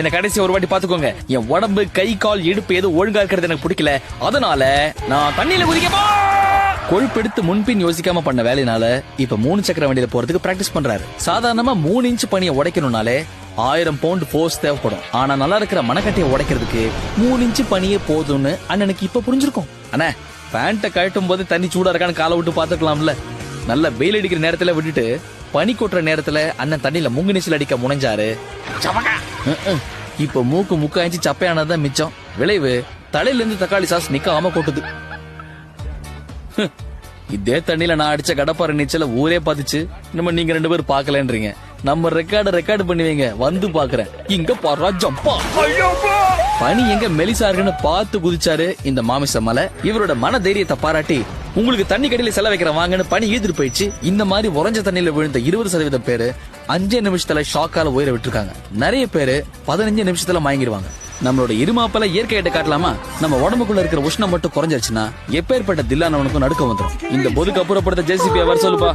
என்ன கடைசி ஒரு வாட்டி பாத்துக்கோங்க. என் உடம்பு கை கால் இடுப்பு எது ஒழுங்கா இருக்கிறது எனக்கு பிடிக்கல. அதனால நான் தண்ணியில குதிக்கப்போ கொழுப்பெடுத்து முன்பின் யோசிக்காம பண்ண வேலையினால இப்ப 3 சக்கர வண்டியில போறதுக்கு பிராக்டிஸ் பண்றாரு. சாதாரணமா 3 இன்ச் பனியை உடைக்கணும்னாலே 1000 பவுண்ட் போர்ஸ் தேவைப்படும். ஆனா நல்லா இருக்கிற மனக்கட்டையை உடைக்கிறதுக்கு 3 இன்ச் பனியே போதும்னு அண்ணனுக்கு இப்ப புரிஞ்சிருக்கும். அண்ணா பேண்ட கழட்டும் போது தண்ணி சூடா இருக்கான்னு காலை விட்டு பாத்துக்கலாம்ல. நல்ல வெயில் அடிக்கிற நேரத்துல விட்டுட்டு பனி கொட்டுற நேரத்துல அண்ணன் தண்ணியில முங்கு நீச்சல் அடிக்க முனைஞ்சாரு. இப்ப மூக்கு முக்காய்ச்சி சப்பையானதான் மிச்சம். விளைவு தலையில இருந்து தக்காளி சாஸ் நிக்காம கொட்டுது. இதே தண்ணியில நான் அடிச்ச கடப்பாறை நீச்சல ஊரே பாத்துச்சு. நம்ம நீங்க 2 பேரும் பாக்கலன்றீங்க. நம்ம ரெக்கார்டு பண்ணுவீங்க வந்து பாக்குறேன். இங்க பாரு ஜம்பா. பனி எங்க மெலிசா இருக்குன்னு பார்த்து குதிச்சாரு இந்த மாமிச மலை. இவரோட மன தைரியத்தை பாராட்டி உங்களுக்கு தண்ணி கடையில செல வைக்கிற வாங்கன்னு பனி ஈதிட்டு போயிடுச்சு. இந்த மாதிரி உறைஞ்ச தண்ணியில விழுந்த 20% பேரு 5 நிமிஷத்துல ஷாக்கால உயிரை விட்டுருக்காங்க. நிறைய பேரு 15 நிமிஷத்துல மயங்கிடுவாங்க. நம்மளோட இருமாப்பல இயற்கையிட்ட காட்டலாமா? நம்ம உடம்புக்குள்ள இருக்கிற உஷ்ணம் மட்டும் குறைஞ்சிருச்சுன்னா எப்பேற்பட்ட தில்லானவனுக்கும் நடுக்கம் வந்துடும். இந்த பொதுக்கு அப்புறப்படுத்த ஜேசிபி வர சொல்லுப்பா.